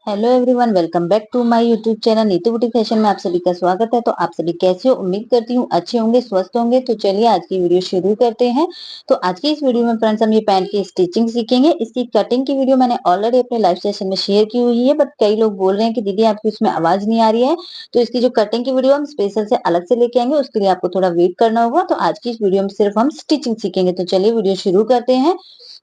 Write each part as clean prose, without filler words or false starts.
Hello everyone, welcome back to my YouTube channel Neetu Boutique Fashion में आप सभी का स्वागत है। तो आप सभी कैसे हो? उम्मीद करती हूँ अच्छे होंगे, स्वस्थ होंगे। तो चलिए आज की वीडियो शुरू करते हैं। तो आज की इस वीडियो में फ्रेंड्स हम ये पैंट की स्टिचिंग सीखेंगे। इसकी कटिंग की वीडियो मैंने ऑलरेडी अपने लाइव सेशन में शेयर की हुई है, बट कई लोग बोल रहे हैं कि दीदी आपकी उसमें आवाज नहीं आ रही है। तो इसकी जो कटिंग की वीडियो हम स्पेशल से अलग से लेके आएंगे, उसके लिए आपको थोड़ा वेट करना होगा। तो आज की इस वीडियो में सिर्फ हम स्टिचिंग सीखेंगे। तो चलिए वीडियो शुरू करते हैं।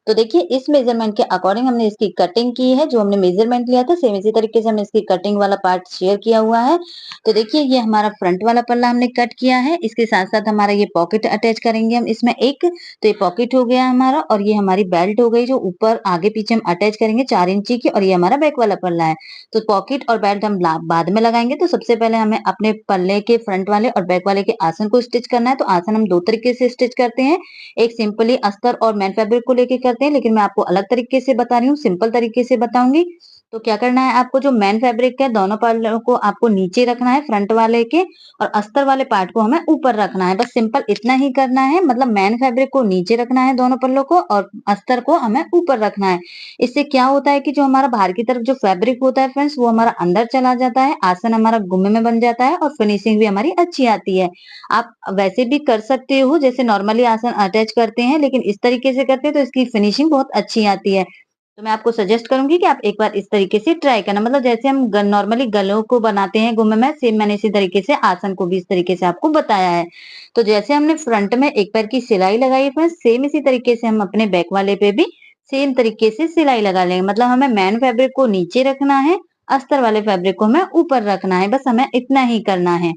तो देखिए इस मेजरमेंट के अकॉर्डिंग हमने इसकी कटिंग की है। जो हमने मेजरमेंट लिया था सेम इसी तरीके से हमने इसकी कटिंग वाला पार्ट शेयर किया हुआ है। तो देखिए ये हमारा फ्रंट वाला पल्ला हमने कट किया है। इसके साथ साथ हमारा ये पॉकेट अटैच करेंगे हम इसमें एक। तो ये पॉकेट हो गया हमारा और ये हमारी बेल्ट हो गई जो ऊपर आगे पीछे हम अटैच करेंगे 4 इंची की। और ये हमारा बैक वाला पल्ला है। तो पॉकेट और बेल्ट हम बाद में लगाएंगे। तो सबसे पहले हमें अपने पल्ले के फ्रंट वाले और बैक वाले के आसन को स्टिच करना है। तो आसन हम 2 तरीके से स्टिच करते हैं। एक सिंपली अस्तर और मैन फैब्रिक को लेके करते हैं, लेकिन मैं आपको अलग तरीके से बता रही हूँ, सिंपल तरीके से बताऊंगी। तो क्या करना है आपको, जो मैन फैब्रिक है दोनों पल्लों को आपको नीचे रखना है फ्रंट वाले के, और अस्तर वाले पार्ट को हमें ऊपर रखना है। बस सिंपल इतना ही करना है। मतलब मैन फैब्रिक को नीचे रखना है दोनों पल्लों को, और अस्तर को हमें ऊपर रखना है। इससे क्या होता है कि जो हमारा बाहर की तरफ जो फैब्रिक होता है फ्रेंड्स, वो हमारा अंदर चला जाता है, आसन हमारा गुम्मे में बन जाता है और फिनिशिंग भी हमारी अच्छी आती है। आप वैसे भी कर सकते हो जैसे नॉर्मली आसन अटैच करते हैं, लेकिन इस तरीके से करते हैं तो इसकी फिनिशिंग बहुत अच्छी आती है। तो मैं आपको सजेस्ट करूंगी कि आप एक बार इस तरीके से ट्राई करना। मतलब जैसे हम नॉर्मली गलों को बनाते हैं गुम्मे में, सेम मैंने इसी तरीके से आसन को भी इस तरीके से आपको बताया है। तो जैसे हमने फ्रंट में एक पैर की सिलाई लगाई है, सेम इसी तरीके से हम अपने बैक वाले पे भी सेम तरीके से सिलाई लगा लेंगे। मतलब हमें मैन फैब्रिक को नीचे रखना है, अस्तर वाले फैब्रिक को हमें ऊपर रखना है। बस हमें इतना ही करना है।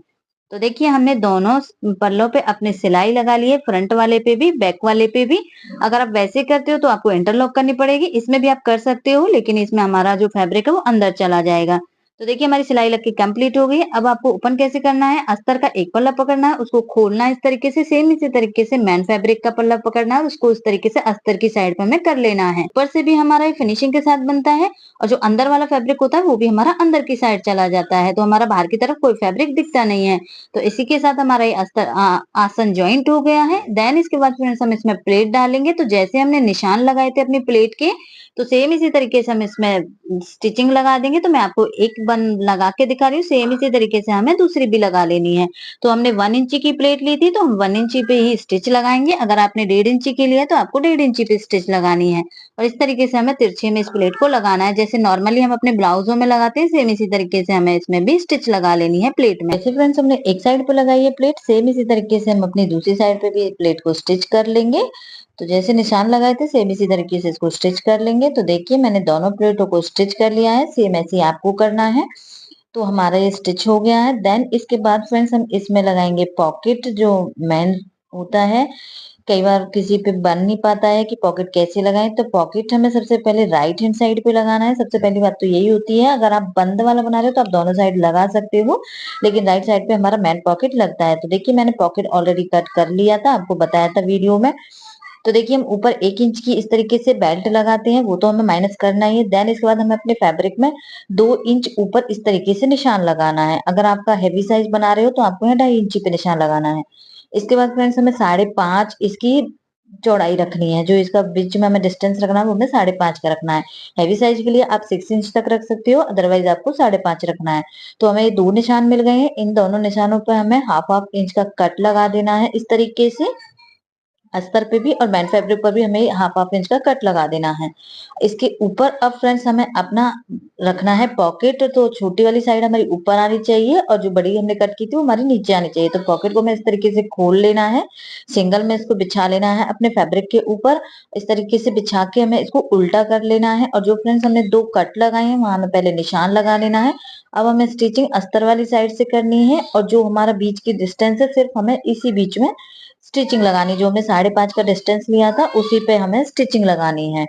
तो देखिए हमने दोनों पल्लों पे अपने सिलाई लगा ली है, फ्रंट वाले पे भी बैक वाले पे भी। अगर आप वैसे करते हो तो आपको इंटरलॉक करनी पड़ेगी। इसमें भी आप कर सकते हो, लेकिन इसमें हमारा जो फैब्रिक है वो अंदर चला जाएगा। तो देखिए हमारी सिलाई लग के कंप्लीट हो गई है। अब आपको ओपन कैसे करना है, अस्तर का एक पल्ला पकड़ना है, उसको खोलना है इस तरीके से, सेम इसी तरीके से मैन फैब्रिक का पल्ला पकड़ना है, उसको इस तरीके से अस्तर की साइड पे हमें कर लेना है। ऊपर से भी हमारा फिनिशिंग के साथ बनता है, और जो अंदर वाला फैब्रिक होता है वो भी हमारा अंदर की साइड चला जाता है। तो हमारा बाहर की तरफ कोई फैब्रिक दिखता नहीं है। तो इसी के साथ हमारा ये आसन ज्वाइंट हो गया है। देन इसके बाद फ्रेंड्स हम इसमें प्लेट डालेंगे। तो जैसे हमने निशान लगाए थे अपनी प्लेट के, तो सेम इसी तरीके से हम इसमें स्टिचिंग लगा देंगे। तो मैं आपको एक बन लगा के दिखा रही हूँ, सेम इसी तरीके से हमें दूसरी भी लगा लेनी है। तो हमने 1 इंची की प्लेट ली थी, तो हम 1 इंची पे ही स्टिच लगाएंगे। अगर आपने 1.5 इंची की लिया तो आपको 1.5 इंची पे स्टिच लगानी है। और इस तरीके से हमें तिरछे में इस प्लेट को लगाना है। जैसे नॉर्मली हम अपने ब्लाउजों में लगाते हैं, सेम इसी तरीके से हमें इसमें भी स्टिच लगा लेनी है प्लेट में। जैसे फ्रेंड्स हमने एक साइड पे लगाई है प्लेट, सेम इसी तरीके से हम अपनी दूसरी साइड पे भी प्लेट को स्टिच कर लेंगे। तो जैसे निशान लगाए थे सेम इसी तरीके से इसको स्टिच कर लेंगे। तो देखिए मैंने दोनों प्लेटों को स्टिच कर लिया है, सेम ऐसे ही आपको करना है। तो हमारा ये स्टिच हो गया है। देन इसके बाद फ्रेंड्स हम इसमें लगाएंगे पॉकेट, जो मेन होता है। कई बार किसी पे बन नहीं पाता है कि पॉकेट कैसे लगाएं। तो पॉकेट हमें सबसे पहले राइट हैंड साइड पे लगाना है। सबसे पहली बात तो यही होती है। अगर आप बंद वाला बना रहे हो तो आप दोनों साइड लगा सकते हो, लेकिन राइट साइड पे हमारा मेन पॉकेट लगता है। तो देखिए मैंने पॉकेट ऑलरेडी कट कर लिया था, आपको बताया था वीडियो में। तो देखिए हम ऊपर 1 इंच की इस तरीके से बेल्ट लगाते हैं, वो तो हमें माइनस करना ही है। देन इसके बाद हमें अपने फैब्रिक में 2 इंच ऊपर इस तरीके से निशान लगाना है। अगर आपका हैवी साइज बना रहे हो तो आपको यहाँ 2.5 इंची पे निशान लगाना है। इसके बाद फ्रेंड्स हमें 5.5 इसकी चौड़ाई रखनी है। जो इसका बीच में हमें डिस्टेंस रखना है वो हमें 5.5 का रखना है। हैवी साइज के लिए आप 6 इंच तक रख सकते हो, अदरवाइज आपको 5.5 रखना है। तो हमें ये 2 निशान मिल गए हैं। इन दोनों निशानों पर हमें हाफ हाफ इंच का कट लगा देना है इस तरीके से। अस्तर पे भी और मैन फैब्रिक पर भी हमें हाफ हाफ इंच का कट लगा देना है। इसके ऊपर अब फ्रेंड्स हमें अपना रखना है पॉकेट। तो छोटी वाली साइड हमारी ऊपर आनी चाहिए और जो बड़ी हमने कट की थी वो हमारी नीचे आनी चाहिए। तो पॉकेट को हमें इस तरीके से खोल लेना है, सिंगल में इसको बिछा लेना है अपने फैब्रिक के ऊपर। इस तरीके से बिछा के हमें इसको उल्टा कर लेना है। और जो फ्रेंड्स हमने 2 कट लगाए हैं वहां हमें पहले निशान लगा लेना है। अब हमें स्टिचिंग अस्तर वाली साइड से करनी है, और जो हमारा बीच की डिस्टेंस है सिर्फ हमें इसी बीच में स्टिचिंग लगानी। जो हमने 5.5 का डिस्टेंस लिया था उसी पे हमें स्टिचिंग लगानी है।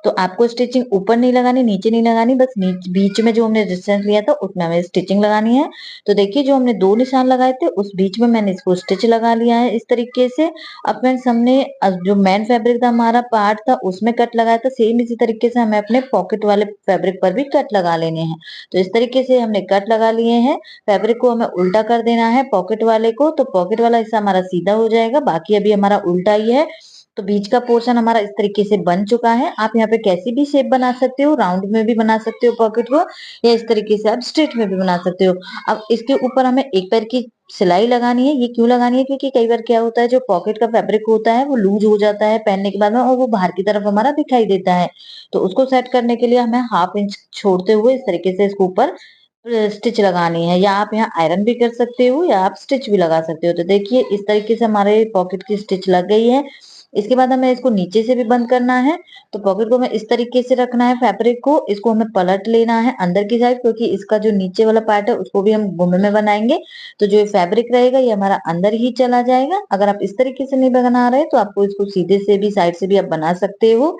तो आपको स्टिचिंग ऊपर नहीं लगानी, नीचे नहीं लगानी, बस बीच में जो हमने डिस्टेंस लिया था उसमें हमें स्टिचिंग लगानी है। तो देखिए जो हमने 2 निशान लगाए थे उस बीच में मैंने इसको स्टिच लगा लिया है इस तरीके से। अब फ्रेंड्स हमने जो मेन फैब्रिक था हमारा पार्ट था उसमें कट लगाया था, सेम इसी तरीके से हमें अपने पॉकेट वाले फैब्रिक पर भी कट लगा लेने हैं। तो इस तरीके से हमने कट लगा लिए हैं। फैब्रिक को हमें उल्टा कर देना है पॉकेट वाले को, तो पॉकेट वाला हिस्सा हमारा सीधा हो जाएगा, बाकी अभी हमारा उल्टा ही है। तो बीच का पोर्शन हमारा इस तरीके से बन चुका है। आप यहाँ पे कैसी भी शेप बना सकते हो, राउंड में भी बना सकते हो पॉकेट को, या इस तरीके से आप स्ट्रेट में भी बना सकते हो। अब इसके ऊपर हमें एक पैर की सिलाई लगानी है। ये क्यों लगानी है? क्योंकि कई बार क्या होता है, जो पॉकेट का फैब्रिक होता है वो लूज हो जाता है पहनने के बाद में, और वो बाहर की तरफ हमारा दिखाई देता है। तो उसको सेट करने के लिए हमें 1/2 इंच छोड़ते हुए इस तरीके से इसके ऊपर स्टिच लगानी है, या आप यहाँ आयरन भी कर सकते हो या आप स्टिच भी लगा सकते हो। तो देखिए इस तरीके से हमारे पॉकेट की स्टिच लग गई है। इसके बाद हमें इसको नीचे से भी बंद करना है। तो पॉकेट को हमें इस तरीके से रखना है फैब्रिक को, इसको हमें पलट लेना है अंदर की साइड, क्योंकि इसका जो नीचे वाला पार्ट है उसको भी हम गुम्मे में बनाएंगे। तो जो ये फैब्रिक रहेगा ये हमारा अंदर ही चला जाएगा। अगर आप इस तरीके से नहीं बना रहे तो आपको इसको सीधे से भी साइड से भी आप बना सकते हो।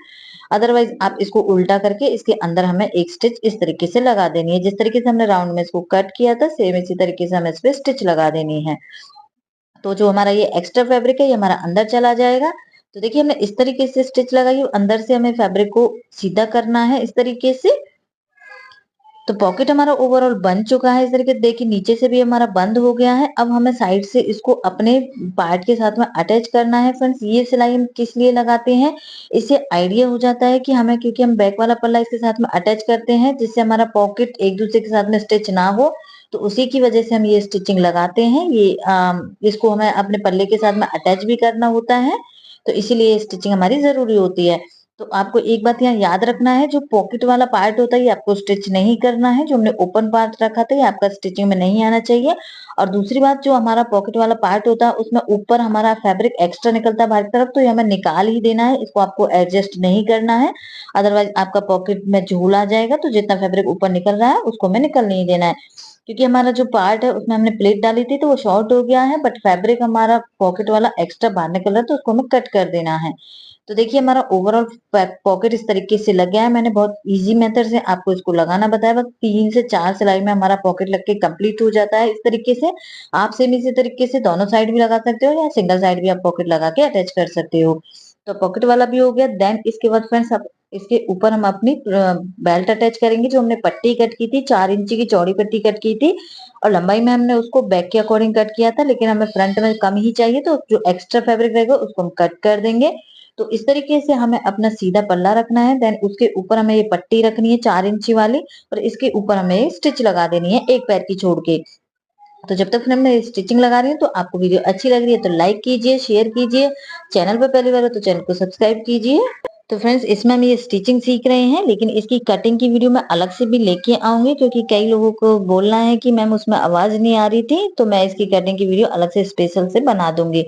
अदरवाइज आप इसको उल्टा करके इसके अंदर हमें एक स्टिच इस तरीके से लगा देनी है। जिस तरीके से हमने राउंड में इसको कट किया था सेम इसी तरीके से हमें इस पे स्टिच लगा देनी है। तो जो हमारा ये एक्स्ट्रा फैब्रिक है ये हमारा अंदर चला जाएगा। तो देखिए हमने इस तरीके से स्टिच लगाई, अंदर से हमें फैब्रिक को सीधा करना है इस तरीके से। तो पॉकेट हमारा ओवरऑल बन चुका है इस तरीके से। देखिए नीचे से भी हमारा बंद हो गया है। अब हमें साइड से इसको अपने पार्ट के साथ में अटैच करना है। फ्रेंड्स ये सिलाई हम किस लिए लगाते हैं, इससे आइडिया हो जाता है कि हमें, क्योंकि हम बैक वाला पल्ला इसके साथ में अटैच करते हैं जिससे हमारा पॉकेट एक दूसरे के साथ में स्टिच ना हो। तो उसी की वजह से हम ये स्टिचिंग लगाते हैं। इसको हमें अपने पल्ले के साथ में अटैच भी करना होता है, तो इसीलिए स्टिचिंग हमारी जरूरी होती है। तो आपको एक बात यहाँ याद रखना है, जो पॉकेट वाला पार्ट होता है ये आपको स्टिच नहीं करना है। जो हमने ओपन पार्ट रखा था ये आपका स्टिचिंग में नहीं आना चाहिए। और दूसरी बात, जो हमारा पॉकेट वाला पार्ट होता है उसमें ऊपर हमारा फैब्रिक एक्स्ट्रा निकलता है बाहर की तरफ, तो ये हमें निकाल ही देना है। इसको आपको एडजस्ट नहीं करना है, अदरवाइज आपका पॉकेट में झूल आ जाएगा। तो जितना फैब्रिक ऊपर निकल रहा है उसको हमें निकल नहीं देना है। क्योंकि हमारा जो पार्ट है उसमें हमने प्लेट डाली थी तो वो शॉर्ट हो गया है, बट फैब्रिक हमारा पॉकेट वाला एक्स्ट्रा बाहर निकल रहा है, तो उसको हमें कट कर देना है। तो देखिए हमारा ओवरऑल पॉकेट इस तरीके से लग गया है। मैंने बहुत इजी मेथड से आपको इसको लगाना बताया। बस 3 से 4 सिलाई में हमारा पॉकेट लग के कंप्लीट हो जाता है इस तरीके से। आप सेम इसी तरीके से दोनों साइड भी लगा सकते हो, या सिंगल साइड भी आप पॉकेट लगा के अटैच कर सकते हो। तो पॉकेट वाला भी हो गया। देन इसके बाद फ्रेंड्स अब इसके ऊपर हम अपनी बेल्ट अटैच करेंगे। जो हमने पट्टी कट की थी, 4 इंची की चौड़ी पट्टी कट की थी, और लंबाई में हमने उसको बैक के अकॉर्डिंग कट किया था, लेकिन हमें फ्रंट में कम ही चाहिए, तो जो एक्स्ट्रा फैब्रिक रहेगा उसको हम कट कर देंगे। तो इस तरीके से हमें अपना सीधा पल्ला रखना है। देन उसके ऊपर हमें ये पट्टी रखनी है 4 इंची वाली, और इसके ऊपर हमें स्टिच लगा देनी है एक पैर की छोड़ के। तो जब तक मैं स्टिचिंग लगा रही हूँ, तो आपको वीडियो अच्छी लग रही है तो लाइक कीजिए, शेयर कीजिए। चैनल पर पहली बार हो तो चैनल को सब्सक्राइब कीजिए। तो फ्रेंड्स इसमें हम ये स्टिचिंग सीख रहे हैं, लेकिन इसकी कटिंग की वीडियो मैं अलग से भी लेके आऊंगी, क्योंकि कई लोगों को बोलना है कि मैम उसमें आवाज नहीं आ रही थी, तो मैं इसकी कटिंग की वीडियो अलग से स्पेशल से बना दूंगी।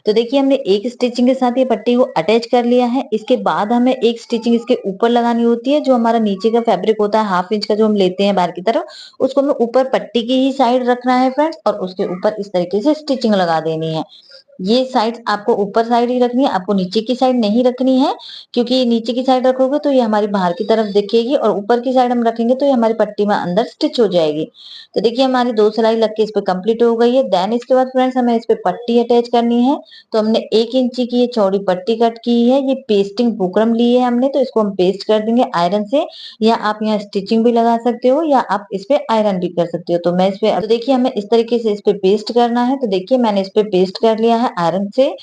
तो देखिए हमने एक स्टिचिंग के साथ ये पट्टी को अटैच कर लिया है। इसके बाद हमें एक स्टिचिंग इसके ऊपर लगानी होती है। जो हमारा नीचे का फैब्रिक होता है 1/2 इंच का, जो हम लेते हैं बाहर की तरफ, उसको हमें ऊपर पट्टी की ही साइड रखना है फ्रेंड्स, और उसके ऊपर इस तरीके से स्टिचिंग लगा देनी है। ये साइड आपको ऊपर साइड ही रखनी है, आपको नीचे की साइड नहीं रखनी है। क्योंकि नीचे की साइड रखोगे तो ये हमारी बाहर की तरफ दिखेगी, और ऊपर की साइड हम रखेंगे तो ये हमारी पट्टी में अंदर स्टिच हो जाएगी। तो देखिए हमारी 2 सिलाई लग के इस पे कंप्लीट हो गई है। देन इसके बाद फ्रेंड्स हमें इस पे पट्टी अटैच करनी है। तो हमने 1 इंची की ये चौड़ी पट्टी कट की है। ये पेस्टिंग बुकरम ली है हमने, तो इसको हम पेस्ट कर देंगे आयरन से, या आप यहाँ स्टिचिंग भी लगा सकते हो, या आप इस पे आयरन भी कर सकते हो। तो मैं इस पे, तो देखिए हमें इस तरीके से इस पे पेस्ट करना है। तो देखिए मैंने इस पे पेस्ट कर लिया है आयरन से।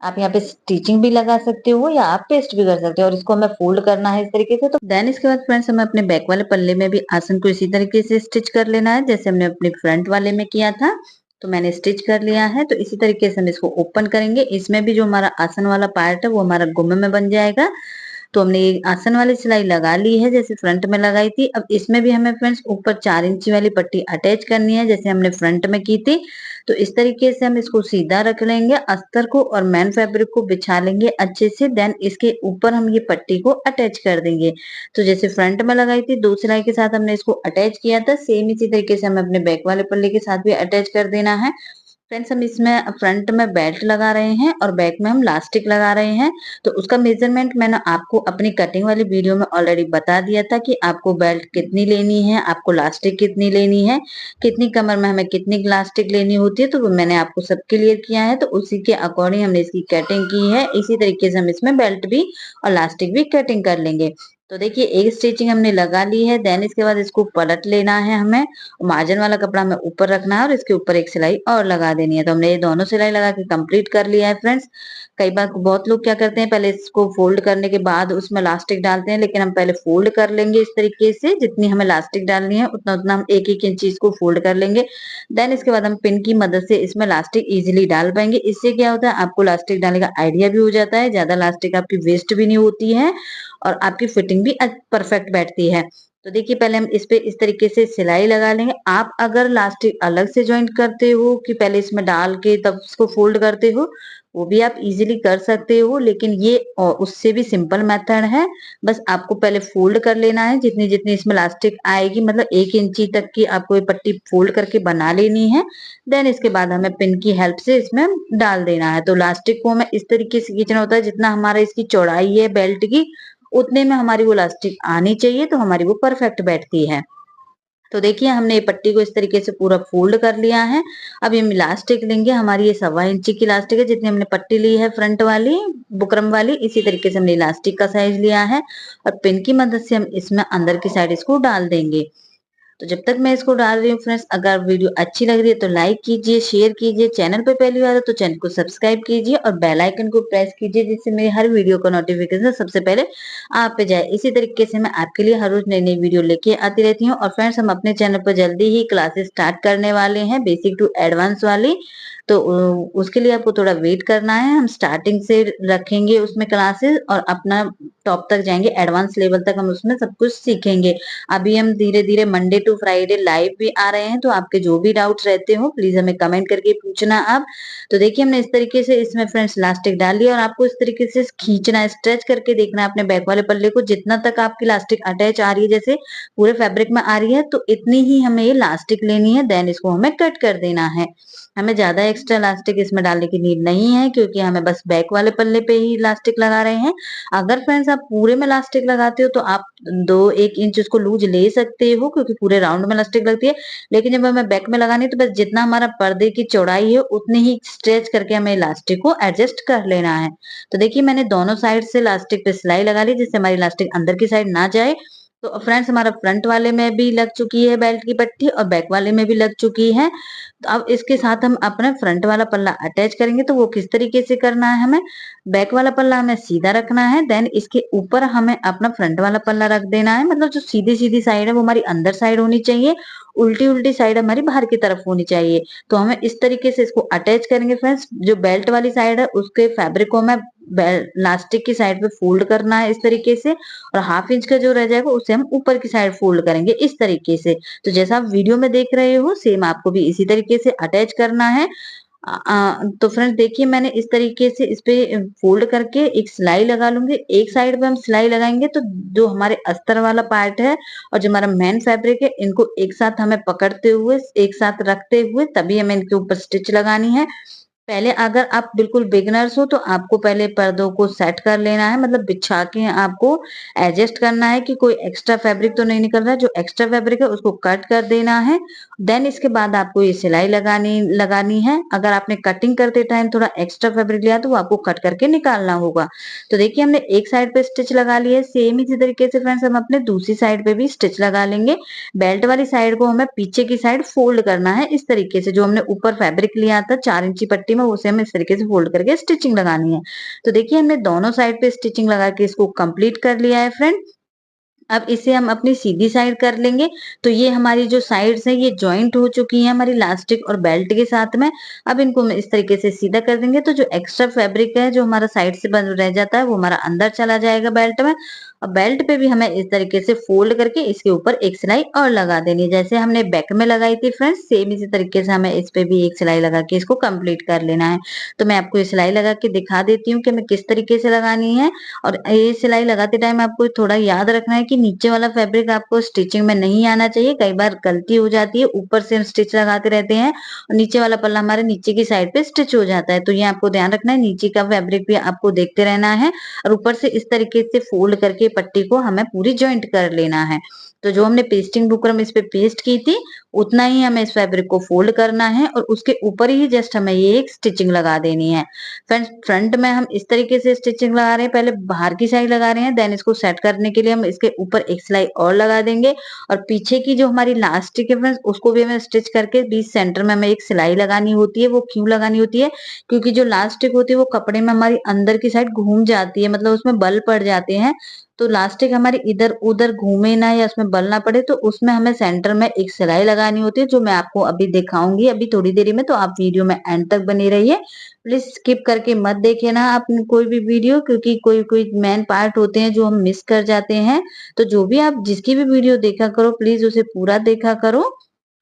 आप यहाँ पे स्टिचिंग भी लगा सकते हो या आप पेस्ट भी कर सकते हो, और इसको हमें फोल्ड करना है इस तरीके से। तो देन इसके बाद फ्रेंड्स हमें अपने बैक वाले पल्ले में भी आसन को इसी तरीके से स्टिच कर लेना है, जैसे हमने अपने फ्रंट वाले में किया था। तो मैंने स्टिच कर लिया है। तो इसी तरीके से हम इसको ओपन करेंगे। इसमें भी जो हमारा आसन वाला पार्ट है वो हमारा गुम्मे में बन जाएगा। तो हमने ये आसन वाली सिलाई लगा ली है जैसे फ्रंट में लगाई थी। अब इसमें भी हमें फ्रेंड्स ऊपर 4 इंची वाली पट्टी अटैच करनी है, जैसे हमने फ्रंट में की थी। तो इस तरीके से हम इसको सीधा रख लेंगे, अस्तर को और मैन फैब्रिक को बिछा लेंगे अच्छे से। देन इसके ऊपर हम ये पट्टी को अटैच कर देंगे। तो जैसे फ्रंट में लगाई थी 2 सिलाई के साथ हमने इसको अटैच किया था, सेम इसी तरीके से हमें अपने बैक वाले पल्ले के साथ भी अटैच कर देना है। फ्रेंड्स हम इसमें फ्रंट में बेल्ट लगा रहे हैं और बैक में हम लास्टिक लगा रहे हैं। तो उसका मेजरमेंट मैंने आपको अपनी कटिंग वाली वीडियो में ऑलरेडी बता दिया था कि आपको बेल्ट कितनी लेनी है, आपको लास्टिक कितनी लेनी है, कितनी कमर में हमें कितनी लास्टिक लेनी होती है, तो वो मैंने आपको सब क्लियर किया है। तो उसी के अकॉर्डिंग हमने इसकी कटिंग की है। इसी तरीके से हम इसमें बेल्ट भी और लास्टिक भी कटिंग कर लेंगे। तो देखिए एक स्टिचिंग हमने लगा ली है, देन इसके बाद इसको पलट लेना है हमें, मार्जिन वाला कपड़ा हमें ऊपर रखना है और इसके ऊपर एक सिलाई और लगा देनी है। तो हमने ये दोनों सिलाई लगा के कंप्लीट कर लिया है फ्रेंड्स। कई बार बहुत लोग क्या करते हैं, पहले इसको फोल्ड करने के बाद उसमें इलास्टिक डालते हैं, लेकिन हम पहले फोल्ड कर लेंगे इस तरीके से, जितनी हमें इलास्टिक डालनी है उतना उतना हम एक एक इंच इसको फोल्ड कर लेंगे। देन इसके बाद हम पिन की मदद से इसमें इलास्टिक इजीली डाल पाएंगे। इससे क्या होता है, आपको इलास्टिक डालने का आइडिया भी हो जाता है, ज्यादा इलास्टिक आपकी वेस्ट भी नहीं होती है और आपकी फिटिंग भी परफेक्ट बैठती है। तो देखिए पहले हम इस पे इस तरीके से सिलाई लगा लेंगे। आप अगर इलास्टिक अलग से जॉइंट करते हो कि पहले इसमें डाल के तब इसको फोल्ड करते हो, वो भी आप इजीली कर सकते हो, लेकिन ये उससे भी सिंपल मेथड है। बस आपको पहले फोल्ड कर लेना है, जितनी जितनी इसमें इलास्टिक आएगी, मतलब 1 इंची तक की आपको ये पट्टी फोल्ड करके बना लेनी है। देन इसके बाद हमें पिन की हेल्प से इसमें डाल देना है। तो इलास्टिक को हमें इस तरीके से खींचना होता है, जितना हमारा इसकी चौड़ाई है बेल्ट की, उतने में हमारी वो इलास्टिक आनी चाहिए, तो हमारी वो परफेक्ट बैठती है। तो देखिए हमने ये पट्टी को इस तरीके से पूरा फोल्ड कर लिया है। अब ये हम इलास्टिक लेंगे, हमारी ये 1.25 इंची की इलास्टिक है, जितनी हमने पट्टी ली है फ्रंट वाली बुकरम वाली, इसी तरीके से हमने इलास्टिक का साइज लिया है और पिन की मदद से हम इसमें अंदर की साइड इसको डाल देंगे। तो जब तक मैं इसको डाल रही हूँ फ्रेंड्स, अगर वीडियो अच्छी लग रही है तो लाइक कीजिए, शेयर कीजिए, चैनल पे पहली बार हो तो चैनल को सब्सक्राइब कीजिए और बेल आइकन को प्रेस कीजिए, जिससे मेरी हर वीडियो का नोटिफिकेशन सबसे पहले आप पे जाए। इसी तरीके से मैं आपके लिए हर रोज नई नई वीडियो लेके आती रहती हूँ। और फ्रेंड्स हम अपने चैनल पर जल्दी ही क्लासेस स्टार्ट करने वाले हैं, बेसिक टू एडवांस वाली। तो उसके लिए आपको थोड़ा वेट करना है। हम स्टार्टिंग से रखेंगे उसमें क्लासेस और अपना टॉप तक जाएंगे, एडवांस लेवल तक हम उसमें सब कुछ सीखेंगे। अभी हम धीरे धीरे मंडे टू फ्राइडे लाइव भी आ रहे हैं, तो आपके जो भी डाउट्स रहते हो प्लीज हमें कमेंट करके पूछना आप। तो देखिए हमने इस तरीके से इसमें फ्रेंड्स इलास्टिक डाल लिया और आपको इस तरीके से खींचना है, स्ट्रेच करके देखना है अपने बैक वाले पल्ले को, जितना तक आपकी इलास्टिक अटैच आ रही है, जैसे पूरे फैब्रिक में आ रही है, तो इतनी ही हमें ये इलास्टिक लेनी है। देन इसको हमें कट कर देना है। हमें ज्यादा एक्स्ट्रा इलास्टिक इसमें डालने की नीड नहीं है, क्योंकि हमें बस बैक वाले पल्ले पे ही इलास्टिक लगा रहे हैं। अगर फ्रेंड्स आप पूरे में इलास्टिक लगाते हो तो आप 2-1 इंच उसको लूज ले सकते हो, क्योंकि पूरे राउंड में इलास्टिक लगती है। लेकिन जब हमें बैक में लगानी है तो बस जितना हमारा पर्दे की चौड़ाई है उतनी ही स्ट्रेच करके हमें इलास्टिक को एडजस्ट कर लेना है। तो देखिए मैंने दोनों साइड से इलास्टिक पे सिलाई लगा ली, जिससे हमारी इलास्टिक अंदर की साइड ना जाए। तो फ्रेंड्स हमारा फ्रंट वाले में भी लग चुकी है बेल्ट की पट्टी और बैक वाले में भी लग चुकी है। तो अब इसके साथ हम अपना फ्रंट वाला पल्ला अटैच करेंगे। तो वो किस तरीके से करना है, हमें बैक वाला पल्ला हमें सीधा रखना है, देन इसके ऊपर हमें अपना फ्रंट वाला पल्ला रख देना है। मतलब जो सीधी सीधी साइड है वो हमारी अंदर साइड होनी चाहिए, उल्टी उल्टी साइड हमारी बाहर की तरफ होनी चाहिए। तो हमें इस तरीके से इसको अटैच करेंगे फ्रेंड्स। जो बेल्ट वाली साइड है उसके फैब्रिक को हमें लास्टिक की साइड पे फोल्ड करना है इस तरीके से, और 1/2 इंच का जो रह जाएगा उसे हम ऊपर की साइड फोल्ड करेंगे इस तरीके से। तो जैसा आप वीडियो में देख रहे हो सेम आपको भी इसी तरीके से अटैच करना है। तो फ्रेंड्स देखिए मैंने इस तरीके से इस पे फोल्ड करके एक सिलाई लगा लूंगी। एक साइड पे हम सिलाई लगाएंगे तो जो हमारे अस्तर वाला पार्ट है और जो हमारा मेन फैब्रिक है, इनको एक साथ हमें पकड़ते हुए एक साथ रखते हुए तभी हमें इनके ऊपर स्टिच लगानी है। पहले अगर आप बिल्कुल बिगिनर्स हो तो आपको पहले पर्दों को सेट कर लेना है, मतलब बिछा के आपको एडजस्ट करना है कि कोई एक्स्ट्रा फैब्रिक तो नहीं निकल रहा है। जो एक्स्ट्रा फैब्रिक है उसको कट कर देना है। देन इसके बाद आपको ये सिलाई लगानी लगानी है। अगर आपने कटिंग करते टाइम थोड़ा एक्स्ट्रा फैब्रिक लिया तो वो आपको कट करके निकालना होगा। तो देखिए हमने एक साइड पे स्टिच लगा लिया है, सेम इसी तरीके से फ्रेंड्स हम अपने दूसरी साइड पे भी स्टिच लगा लेंगे। बेल्ट वाली साइड को हमें पीछे की साइड फोल्ड करना है इस तरीके से। जो हमने ऊपर फैब्रिक लिया था 4 इंची पट्टी में, उसे हमें इस तरीके से फोल्ड करके स्टिचिंग लगानी है। तो देखिए हमने दोनों साइड पे स्टिचिंग लगा के इसको कंप्लीट कर लिया है फ्रेंड। अब इसे हम अपनी सीधी साइड कर लेंगे। तो ये हमारी जो साइड्स है ये जॉइंट हो चुकी है हमारी इलास्टिक और बेल्ट के साथ में। अब इनको हम इस तरीके से सीधा कर देंगे, तो जो एक्स्ट्रा फैब्रिक है जो हमारा साइड से बन रह जाता है वो हमारा अंदर चला जाएगा बेल्ट में। और बेल्ट पे भी हमें इस तरीके से फोल्ड करके इसके ऊपर एक सिलाई और लगा देनी है, जैसे हमने बैक में लगाई थी फ्रेंड्स, सेम इसी तरीके से हमें इस पे भी एक सिलाई लगा के इसको कंप्लीट कर लेना है। तो मैं आपको ये सिलाई लगा के दिखा देती हूँ कि हमें किस तरीके से लगानी है। और ये सिलाई लगाते टाइम आपको थोड़ा याद रखना है कि नीचे वाला फैब्रिक आपको स्टिचिंग में नहीं आना चाहिए। कई बार गलती हो जाती है, ऊपर से हम स्टिच लगाते रहते हैं और नीचे वाला पल्ला हमारे नीचे की साइड पे स्टिच हो जाता है। तो ये आपको ध्यान रखना है, नीचे का फैब्रिक भी आपको देखते रहना है और ऊपर से इस तरीके से फोल्ड करके पट्टी को हमें पूरी जॉइंट कर लेना है। तो जो हमने पेस्टिंग बुकरम इस पे पेस्ट की थी, उतना ही हमें इस फैब्रिक को फोल्ड करना है और उसके ऊपर ही जस्ट हमें ये एक स्टिचिंग लगा देनी है। फ्रेंड्स, फ्रंट में हम इस तरीके से स्टिचिंग लगा रहे हैं, पहले बाहर की साइड लगा रहे हैं, देन इसको सेट करने के लिए हम इसके ऊपर एक सिलाई और लगा देंगे और पीछे की जो हमारी लास्टिक है फ्रेंड्स, उसको भी हमें स्टिच करके बीच सेंटर में हमें एक सिलाई लगानी होती है। वो क्यों लगानी होती है? क्योंकि जो लास्टिक होती है वो कपड़े में हमारी अंदर की साइड घूम जाती है, मतलब उसमें बल पड़ जाते हैं। तो लास्टिक हमारी इधर उधर घूमे ना या उसमें बल ना पड़े, तो उसमें हमें सेंटर में एक सिलाई लगानी होती है, जो मैं आपको अभी दिखाऊंगी अभी थोड़ी देरी में। तो आप वीडियो में एंड तक बने रहिए, प्लीज स्किप करके मत देखिए ना आप कोई भी वीडियो, क्योंकि कोई कोई मेन पार्ट होते हैं जो हम मिस कर जाते हैं। तो जो भी आप जिसकी भी वीडियो देखा करो, प्लीज उसे पूरा देखा करो,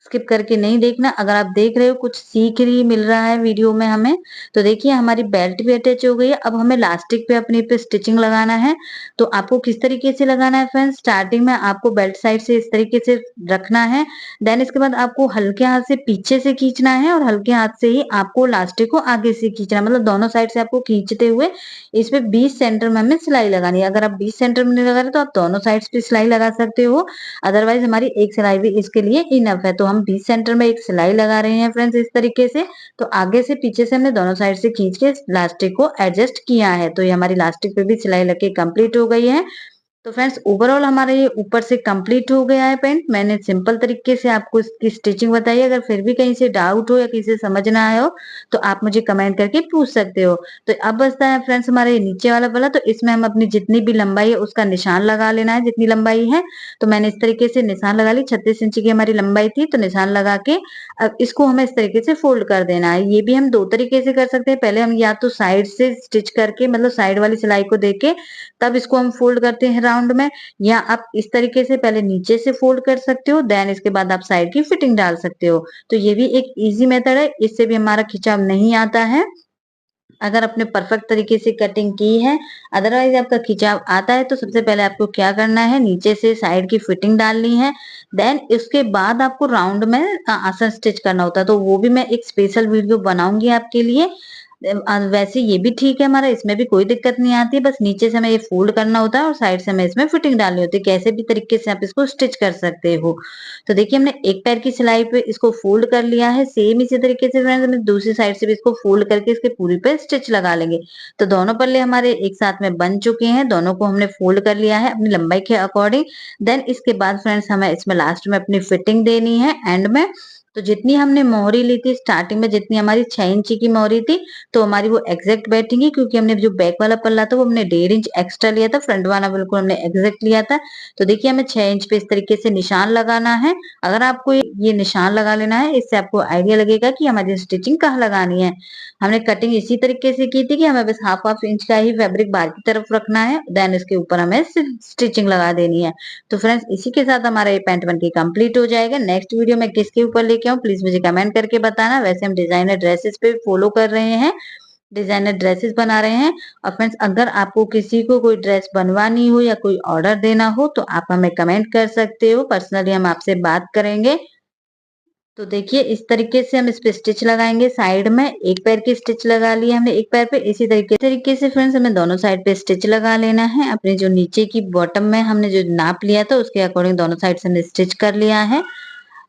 स्किप करके नहीं देखना। अगर आप देख रहे हो कुछ सीख रही मिल रहा है वीडियो में हमें, तो देखिए हमारी बेल्ट भी अटैच हो गई है। अब हमें लास्टिक पे अपनी पे स्टिचिंग लगाना है। तो आपको किस तरीके से लगाना है फ्रेंड्स? स्टार्टिंग में आपको बेल्ट साइड से इस तरीके से रखना है, देन इसके बाद आपको हल्के हाथ से पीछे से खींचना है और हल्के हाथ से ही आपको लास्टिक को आगे से खींचना है, मतलब दोनों साइड से आपको खींचते हुए इसमें बीच सेंटर में हमें सिलाई लगानी है। अगर आप बीच सेंटर में नहीं लगा रहे तो आप दोनों साइड पे सिलाई लगा सकते हो, अदरवाइज हमारी एक सिलाई भी इसके लिए इनफ है। तो हम बीच सेंटर में एक सिलाई लगा रहे हैं फ्रेंड्स इस तरीके से। तो आगे से पीछे से हमने दोनों साइड से खींच के लास्टिक को एडजस्ट किया है। तो ये हमारी लास्टिक पे भी सिलाई लग के कंप्लीट हो गई है। तो फ्रेंड्स, ओवरऑल हमारा ये ऊपर से कंप्लीट हो गया है पैंट। मैंने सिंपल तरीके से आपको इसकी स्टिचिंग बताई है। अगर फिर भी कहीं से डाउट हो या किसी से समझ ना आया हो तो आप मुझे कमेंट करके पूछ सकते हो। तो अब बचता है फ्रेंड्स हमारा ये नीचे वाला पल्ला। तो इसमें हम अपनी जितनी भी लंबाई है उसका निशान लगा लेना है, जितनी लंबाई है। तो मैंने इस तरीके से निशान लगा ली, 36 इंच की हमारी लंबाई थी, तो निशान लगा के अब इसको हमें इस तरीके से फोल्ड कर देना है। ये भी हम दो तरीके से कर सकते हैं। पहले हम या तो साइड से स्टिच करके, मतलब साइड वाली सिलाई को देके तब इसको हम फोल्ड करते हैं राउंड में, या आप इस तरीके से पहले नीचे से फोल्ड कर सकते हो, देन इसके बाद आप साइड की फिटिंग डाल सकते हो। तो ये भी एक इजी मेथड है, इससे भी हमारा खिंचाव नहीं आता है अगर आपने परफेक्ट तरीके से कटिंग की है। अदरवाइज आपका खिंचाव आता है तो सबसे पहले आपको क्या करना है, नीचे से साइड की फिटिंग डालनी है, देन इसके बाद आपको राउंड में आसन स्टिच करना होता है। तो वो भी मैं एक स्पेशल वीडियो बनाऊंगी आपके लिए। वैसे ये भी ठीक है हमारा, इसमें भी कोई दिक्कत नहीं आती है, बस नीचे से हमें ये फोल्ड करना होता है और साइड से हमें इसमें फिटिंग डालनी होती है। कैसे भी तरीके से आप इसको स्टिच कर सकते हो। तो देखिए हमने एक पैर की सिलाई पे इसको फोल्ड कर लिया है, सेम इसी तरीके से फ्रेंड्स हमें दूसरी साइड से भी इसको फोल्ड करके इसके पूरी पे स्टिच लगा लेंगे। तो दोनों पल्ले हमारे एक साथ में बन चुके हैं, दोनों को हमने फोल्ड कर लिया है अपनी लंबाई के अकॉर्डिंग। देन इसके बाद फ्रेंड्स हमें इसमें लास्ट में अपनी फिटिंग देनी है एंड में। तो जितनी हमने मोहरी ली थी स्टार्टिंग में, जितनी हमारी 6 इंच की मोहरी थी, तो हमारी वो एग्जैक्ट बैठेंगी, क्योंकि हमने जो बैक वाला पल्ला था वो हमने 1.5 इंच एक्स्ट्रा लिया था, फ्रंट वाला बिल्कुल हमने एग्जैक्ट लिया था। तो देखिए हमें 6 इंच पे इस तरीके से निशान लगाना है। अगर आपको ये निशान लगा लेना है, इससे आपको आइडिया लगेगा कि हमारी स्टिचिंग कहाँ लगानी है। हमने कटिंग इसी तरीके से की थी कि हमें बस हाफ हाफ इंच का ही फैब्रिक बाहर की तरफ रखना है, देन इसके ऊपर हमें स्टिचिंग लगा देनी है। तो फ्रेंड्स, इसी के साथ हमारा ये पैंट बनके कंप्लीट हो जाएगा। नेक्स्ट वीडियो में किसके ऊपर लेके आऊं प्लीज मुझे कमेंट करके बताना। वैसे हम डिजाइनर ड्रेसेस पे फॉलो कर रहे हैं, डिजाइनर ड्रेसेस बना रहे हैं। और फ्रेंड्स, अगर आपको किसी को कोई ड्रेस बनवानी हो या कोई ऑर्डर देना हो तो आप हमें कमेंट कर सकते हो, पर्सनली हम आपसे बात करेंगे। तो देखिए इस तरीके से हम इस पे स्टिच लगाएंगे। साइड में एक पैर की स्टिच लगा ली हमने एक पैर पे, इसी तरीके से फ्रेंड्स हमें दोनों साइड पे स्टिच लगा लेना है। अपने जो नीचे की बॉटम में हमने जो नाप लिया था उसके अकॉर्डिंग दोनों साइड से हमने स्टिच कर लिया है।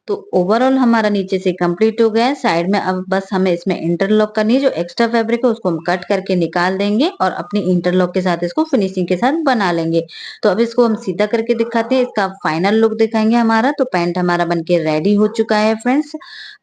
तो ओवरऑल हमारा नीचे से कंप्लीट हो गया है। साइड में अब बस हमें इसमें इंटरलॉक करनी है, जो एक्स्ट्रा फैब्रिक है उसको हम कट करके निकाल देंगे और अपनी इंटरलॉक के साथ इसको फिनिशिंग के साथ बना लेंगे। तो अब इसको हम सीधा करके दिखाते हैं, इसका फाइनल लुक दिखाएंगे हमारा। तो पैंट हमारा बनके रेडी हो चुका है फ्रेंड्स।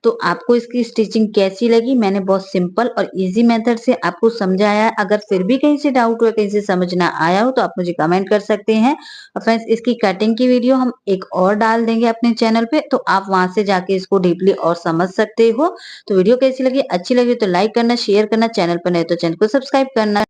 तो आपको इसकी स्टिचिंग कैसी लगी? मैंने बहुत सिंपल और इजी मेथड से आपको समझाया है। अगर फिर भी कहीं से डाउट हो, कहीं से समझ ना आया हो, तो आप मुझे कमेंट कर सकते हैं। और फ्रेंड्स, इसकी कटिंग की वीडियो हम एक और डाल देंगे अपने चैनल पे, तो आप वहां से जाके इसको डीपली और समझ सकते हो। तो वीडियो कैसी लगी? अच्छी लगी तो लाइक करना, शेयर करना, चैनल पर नए तो चैनल को सब्सक्राइब करना।